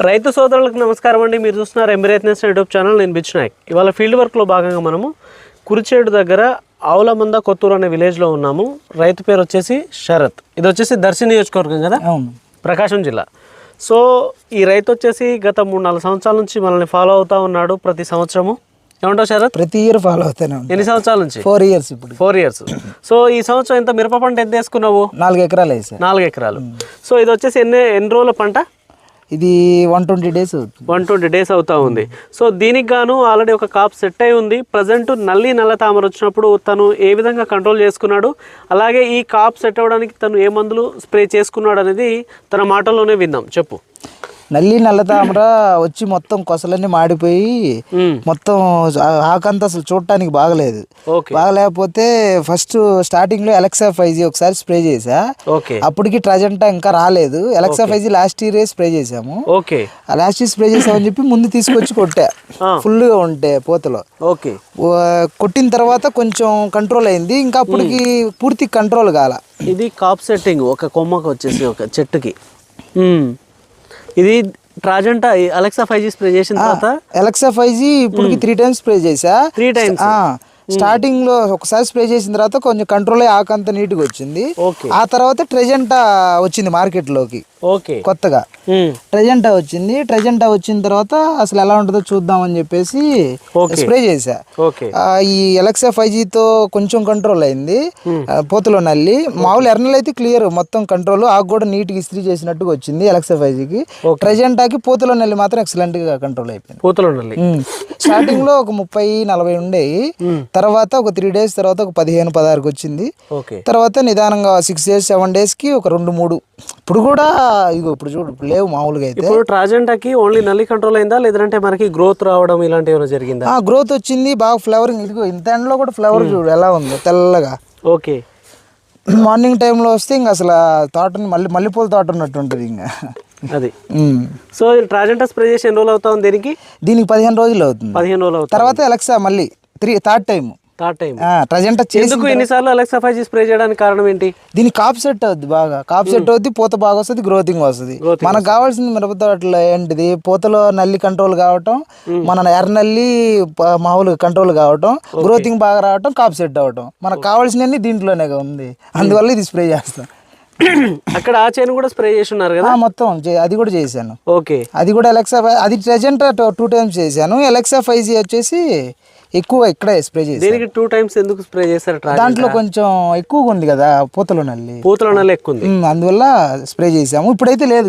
రైతు సోదరులకు నమస్కారం అండి. మీరు చూస్తున్నారు ఎంబీరైత్నెస్ యూట్యూబ్ ఛానల్. నేను బిచ్ నాయక్. ఇవాళ ఫీల్డ్ వర్క్లో భాగంగా మనము కురిచేడు దగ్గర ఆవులమంద కొత్తూరు అనే విలేజ్లో ఉన్నాము. రైతు పేరు వచ్చేసి శరత్. ఇది వచ్చేసి దర్శి నియోజకవర్గం కదా, ప్రకాశం జిల్లా. సో ఈ రైతు వచ్చేసి గత 3-4 సంవత్సరాల నుంచి మనల్ని ఫాలో అవుతూ ఉన్నాడు ప్రతి సంవత్సరము. ఏమంటావు శరత్? ప్రతి ఇయర్ ఫాలో అవుతాను. ఎన్ని సంవత్సరాల నుంచి? 4 years. ఇప్పుడు 4 years. సో ఈ సంవత్సరం ఎంత మిరప పంట ఎంత వేసుకున్నావు? 4 ఎకరాలు వేసా. 4 ఎకరాలు. సో ఇది వచ్చేసి ఎన్ని రోజుల పంట? ఇది 120 days అవుతుంది. 120 days అవుతా ఉంది. సో దీనికి గాను ఆల్రెడీ ఒక కాప్ సెట్ అయి ఉంది. ప్రజెంట్ నల్ల తామర వచ్చినప్పుడు తను ఏ విధంగా కంట్రోల్ చేసుకున్నాడు, అలాగే ఈ కాప్ సెట్ అవ్వడానికి తను ఏ మందులు స్ప్రే చేసుకున్నాడు అనేది తన మాటల్లోనే విందాం. చెప్పు. నల్ల తామర వచ్చి మొత్తం కొసలన్నీ మాడిపోయి మొత్తం ఆకంతా అసలు చూడటానికి బాగలేదు. బాగలేకపోతే ఫస్ట్ స్టార్టింగ్ లో ఎలక్సా 5G ఒకసారి స్ప్రే చేసా. అప్పటికి ట్రజెంటా ఇంకా రాలేదు. Alexa 5G last year spray చేసాము. లాస్ట్ ఇయర్ స్ప్రే చేసామని చెప్పి ముందు తీసుకొచ్చి కొట్టా ఫుల్ గా ఉంటే పోతలో. కొట్టిన తర్వాత కొంచెం కంట్రోల్ అయింది. ఇంకా అప్పటికి పూర్తి కంట్రోల్ కాల. ఇది కాప్ సెట్టింగ్ ఒక కొమ్మకు వచ్చేసి ఒక చెట్టుకి. ఇది ట్రాజెంటా అలెక్సా 5G స్ప్రే చేసిన తర్వాత అలెక్సా 5G ఇప్పుడు 3 times స్ప్రే చేసా. 3 times. స్టార్టింగ్ లో ఒకసారి స్ప్రే చేసిన తర్వాత కొంచెం కంట్రోల్ అయ్యి ఆకంతా నీట్ గా వచ్చింది. ఆ తర్వాత ట్రెజెంటా వచ్చింది మార్కెట్ లోకి కొత్తగా. ట్రెజెంటా వచ్చిన తర్వాత అసలు ఎలా ఉంటుందో చూద్దామని చెప్పేసి స్ప్రే చేసా. ఈ ఎలక్సా 5G తో కొంచెం కంట్రోల్ అయింది. పూతలో నల్లి మామూలు ఎర్నల్ అయితే క్లియర్ మొత్తం కంట్రోల్. ఆకు కూడా నీట్ గా ఇస్త్రీ చేసినట్టుగా వచ్చింది ఎలక్సా 5Gకి. ట్రెజెంటాకి పూతలో నల్లి మాత్రం ఎక్సలెంట్ గా కంట్రోల్ అయిపోయింది. పూతలో నల్లి స్టార్టింగ్ లో ఒక 30-40 ఉండేవి. తర్వాత ఒక 3 days తర్వాత ఒక 15-16కి వచ్చింది. తర్వాత నిదానంగా 6 days 7 days కి ఒక 2-3. ఇప్పుడు కూడా ఇప్పుడు చూడు లేవు మామూలుగా అయితే. ఇప్పుడు ట్రాజెంటాకి ఓన్లీ నల్లి కంట్రోల్ అయిందా, లేదంటే మనకి గ్రోత్ రావడం ఇలాంటి ఏమైనా జరిగిందా? గ్రోత్ వచ్చింది బాగా. ఫ్లవరింగ్ ఇదిగో ఇంత ఎండలో కూడా ఫ్లవర్ చూడు ఎలా ఉంది తెల్లగా. మార్నింగ్ టైంలో వస్తే ఇంకా అసలు తోటని మల్లెపూల తోట ఉన్నట్టు ఉంటుంది ఇంకా అది. సో ట్రాజెంటా స్ప్రే చేసి ఎన్ని రోజులు అవుతా ఉంది దీనికి 15 రోజులు అవుతుంది. 15 రోజులు అవుతుంది. తర్వాత ఎలక్సా మళ్ళీ థర్డ్ టైం ట్రాజెంటా ఎందుకు ఎన్నిసార్లు అలెక్సా 5G స్ప్రే చేయడానికి కారణం ఏంటి? దీనికి కాప్ సెట్ అవుద్ది బాగా. కాప్ సెట్ అవుద్ది, పూత బాగా వస్తుంది, గ్రోతింగ్ వస్తుంది. మనకు కావాల్సింది మిరప తోటలో ఏంటిది, పూతలో నల్లి కంట్రోల్ కావటం, మన ఎర్ర నల్లి మామూలుగా కంట్రోల్ కావటం, గ్రోతింగ్ బాగా రావటం, కాప్ సెట్ అవటం. మనకు కావాల్సినవన్నీ దీంట్లోనే ఉంది. అందువల్ల ఇది స్ప్రే చేస్తాం. అక్కడ ఆ చైన్ కూడా స్ప్రే చేసి ఉన్నారు కదా మొత్తం. అది కూడా చేశాను. అది కూడా ఎలక్సా అది ట్రెజెంటా 2 times చేశాను. ఎలక్సా 5G వచ్చేసి ఎక్కువ ఇక్కడే స్ప్రే చేశాను. దీనికి 2 times ఎందుకు స్ప్రే చేశారు? దాంట్లో కొంచెం ఎక్కువగా ఉంది కదా పూతలో నల్లి ఎక్కువ ఉంది, అందువల్ల స్ప్రే చేసాము. ఇప్పుడైతే లేదు.